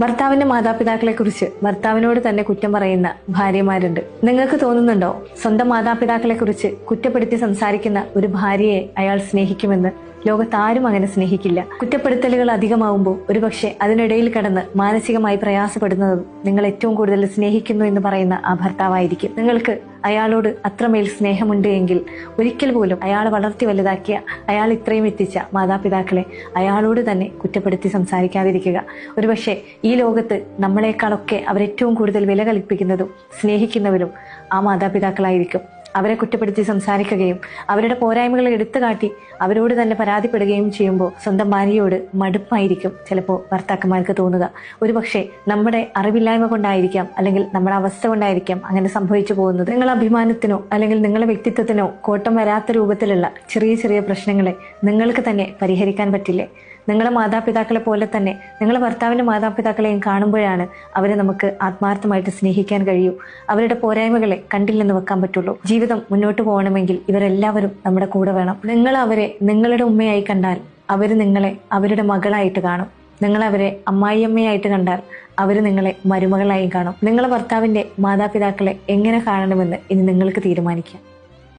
ഭർത്താവിന്റെ മാതാപിതാക്കളെ കുറിച്ച് ഭർത്താവിനോട് തന്നെ കുറ്റം പറയുന്ന ഭാര്യമാരുണ്ട്. നിങ്ങൾക്ക് തോന്നുന്നുണ്ടോ സ്വന്തം മാതാപിതാക്കളെ കുറിച്ച് കുറ്റപ്പെടുത്തി സംസാരിക്കുന്ന ഒരു ഭാര്യയെ അയാൾ സ്നേഹിക്കുമെന്ന്? ലോകത്താരും അങ്ങനെ സ്നേഹിക്കില്ല. കുറ്റപ്പെടുത്തലുകൾ അധികമാവുമ്പോൾ ഒരുപക്ഷെ അതിനിടയിൽ കടന്ന് മാനസികമായി പ്രയാസപ്പെടുന്നതും നിങ്ങൾ ഏറ്റവും കൂടുതൽ സ്നേഹിക്കുന്നു എന്ന് പറയുന്ന ആ ഭർത്താവായിരിക്കും. നിങ്ങൾക്ക് അയാളോട് അത്രമേൽ സ്നേഹമുണ്ട് എങ്കിൽ ഒരിക്കൽ പോലും അയാൾ വളർത്തി വലുതാക്കിയ, അയാൾ ഇത്രയും എത്തിച്ച മാതാപിതാക്കളെ അയാളോട് തന്നെ കുറ്റപ്പെടുത്തി സംസാരിക്കാതിരിക്കുക. ഒരുപക്ഷെ ഈ ലോകത്ത് നമ്മളെക്കാളൊക്കെ അവരേറ്റവും കൂടുതൽ വില കൽപ്പിക്കുന്നതും സ്നേഹിക്കുന്നവരും ആ മാതാപിതാക്കളായിരിക്കും. അവരെ കുറ്റപ്പെടുത്തി സംസാരിക്കുകയും അവരുടെ പോരായ്മകൾ എടുത്തു കാട്ടി അവരോട് തന്നെ പരാതിപ്പെടുകയും ചെയ്യുമ്പോൾ സ്വന്തം ഭാര്യയോട് മടുപ്പായിരിക്കും ചിലപ്പോൾ ഭർത്താക്കന്മാർക്ക് തോന്നുക. ഒരുപക്ഷെ നമ്മുടെ അറിവില്ലായ്മ കൊണ്ടായിരിക്കാം, അല്ലെങ്കിൽ നമ്മുടെ അവസ്ഥ കൊണ്ടായിരിക്കാം അങ്ങനെ സംഭവിച്ചു പോകുന്നത്. നിങ്ങളുടെ അഭിമാനത്തിനോ അല്ലെങ്കിൽ നിങ്ങളുടെ വ്യക്തിത്വത്തിനോ കോട്ടം വരാത്ത രൂപത്തിലുള്ള ചെറിയ ചെറിയ പ്രശ്നങ്ങളെ നിങ്ങൾക്ക് തന്നെ പരിഹരിക്കാൻ പറ്റില്ലേ? നിങ്ങളുടെ മാതാപിതാക്കളെ പോലെ തന്നെ നിങ്ങളുടെ ഭർത്താവിന്റെ മാതാപിതാക്കളെയും കാണുമ്പോഴാണ് അവരെ നമുക്ക് ആത്മാർത്ഥമായിട്ട് സ്നേഹിക്കാൻ കഴിയൂ. അവരുടെ പോരായ്മകളെ കണ്ടില്ലെന്ന് വെക്കാൻ പറ്റുള്ളൂ. ജീവിതം മുന്നോട്ട് പോകണമെങ്കിൽ ഇവരെല്ലാവരും നമ്മുടെ കൂടെ വേണം. നിങ്ങൾ അവരെ നിങ്ങളുടെ ഉമ്മയായി കണ്ടാൽ അവർ നിങ്ങളെ അവരുടെ മകളായിട്ട് കാണും. നിങ്ങൾ അവരെ അമ്മായിയമ്മയായിട്ട് കണ്ടാൽ അവർ നിങ്ങളെ മരുമകളായും കാണും. നിങ്ങളുടെ ഭർത്താവിന്റെ മാതാപിതാക്കളെ എങ്ങനെ കാണണമെന്ന് ഇനി നിങ്ങൾക്ക് തീരുമാനിക്കാം.